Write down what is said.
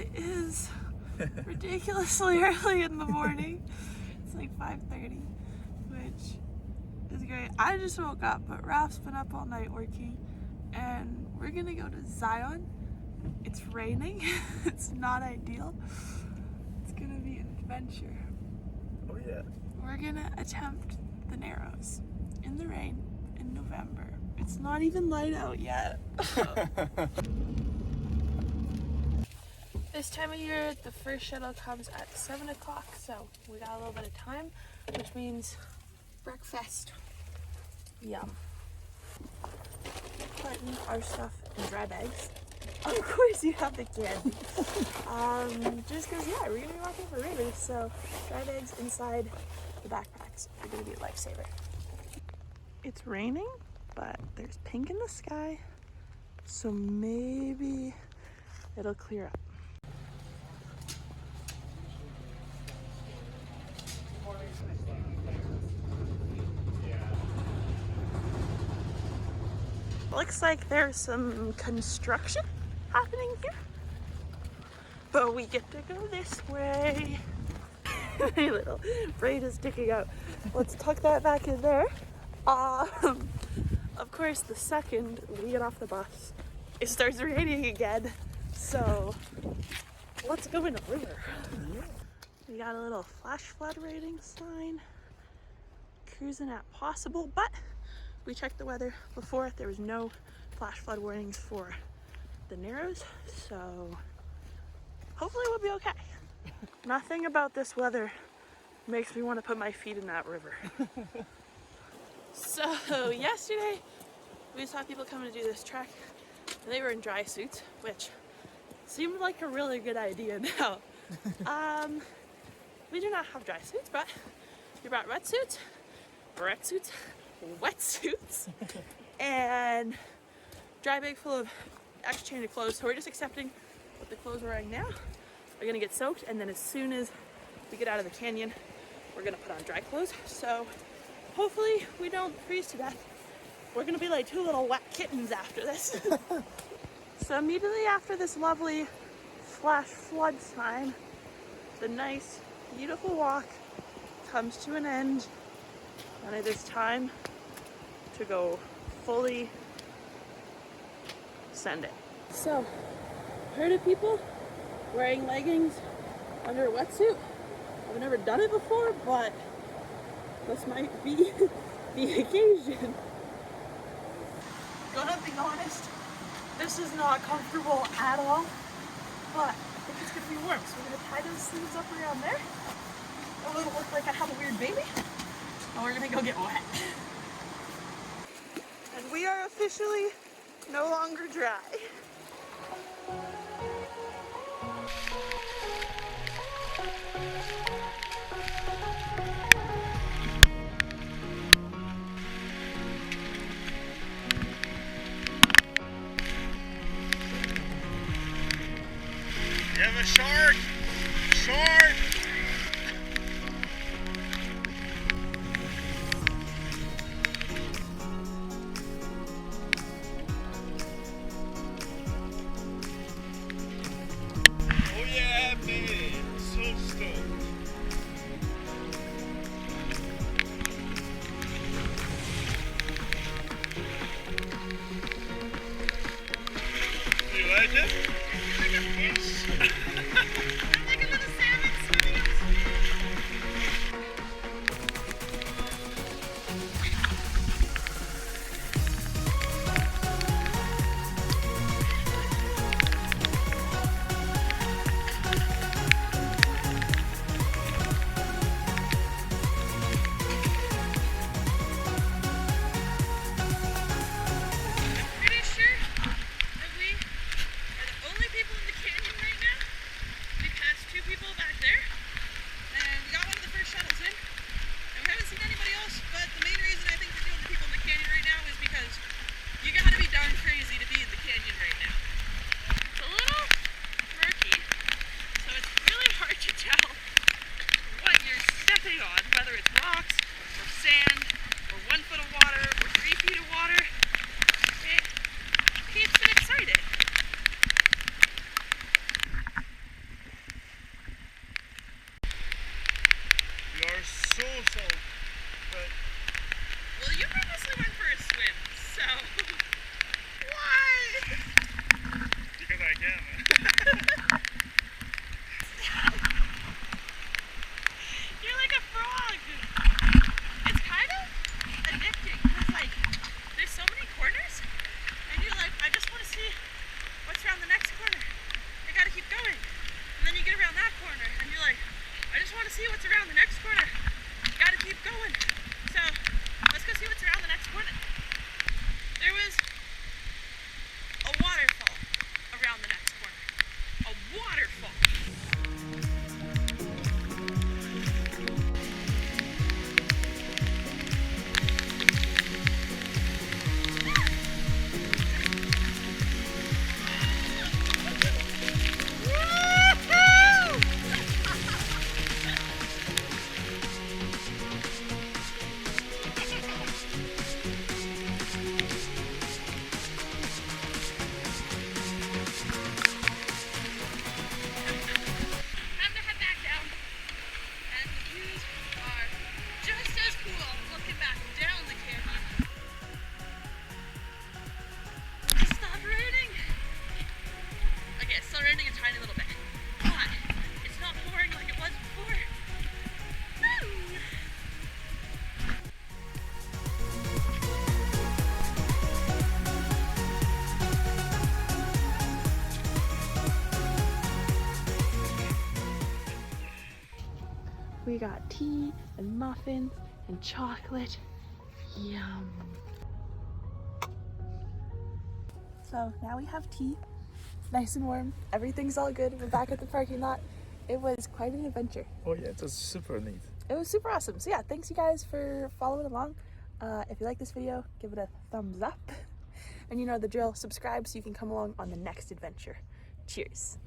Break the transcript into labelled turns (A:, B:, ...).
A: It is ridiculously early in the morning. It's like 5:30, which is great. I just woke up, but Ralph's been up all night working, and we're gonna go to Zion. It's raining. It's not ideal. It's gonna be an adventure.
B: Oh yeah.
A: We're gonna attempt the Narrows in the rain in November. It's not even light out yet. This time of year, the first shuttle comes at 7 o'clock, so we got a little bit of time, which means breakfast. Yum. Putting our stuff in dry bags. Of course you have the candy. Just because, yeah, we're going to be walking for rivers, so dry bags inside the backpacks are going to be a lifesaver. It's raining, but there's pink in the sky, so maybe it'll clear up. Looks like there's some construction happening here, but we get to go this way. My little braid is sticking out. Let's tuck that back in there. Of course, the second we get off the bus, it starts raining again. So let's go in the river. We got a little flash flood rating sign. Cruising at possible, but we checked the weather before. There was no flash flood warnings for the Narrows, so hopefully we'll be okay. Nothing about this weather makes me want to put my feet in that river. So yesterday we saw people coming to do this trek, and they were in dry suits, which seemed like a really good idea now. We do not have dry suits, but we brought wetsuits, wetsuits, and dry bag full of extra change of clothes. So we're just accepting what the clothes we're wearing now are gonna get soaked, and then as soon as we get out of the canyon, we're gonna put on dry clothes. So hopefully we don't freeze to death. We're gonna be like two little wet kittens after this. So immediately after this lovely flash flood sign, the nice, beautiful walk comes to an end, and it is time to go fully send it. So, heard of people wearing leggings under a wetsuit? I've never done it before, but this might be the occasion. Gonna be honest, this is not comfortable at all, but I think it's gonna be warm, so we're gonna tie those sleeves up around there. It'll look like I have a weird baby, and we're gonna go get wet. And we are officially no longer dry.
B: You have a shark! Shark! Oh yeah, baby! So stoked. Do you like it?
C: Like a fish. Like a little salmon
A: raining a tiny little bit, but it's not pouring like it was before. Woo! We got tea and muffins and chocolate. Yum. So now we have tea. It's nice and warm. Everything's all good. We're back at the parking lot. It was quite an adventure.
C: Oh yeah, it was super neat.
A: It was super awesome. So yeah, thanks you guys for following along. If you like this video, give it a thumbs up. And you know the drill, subscribe so you can come along on the next adventure. Cheers.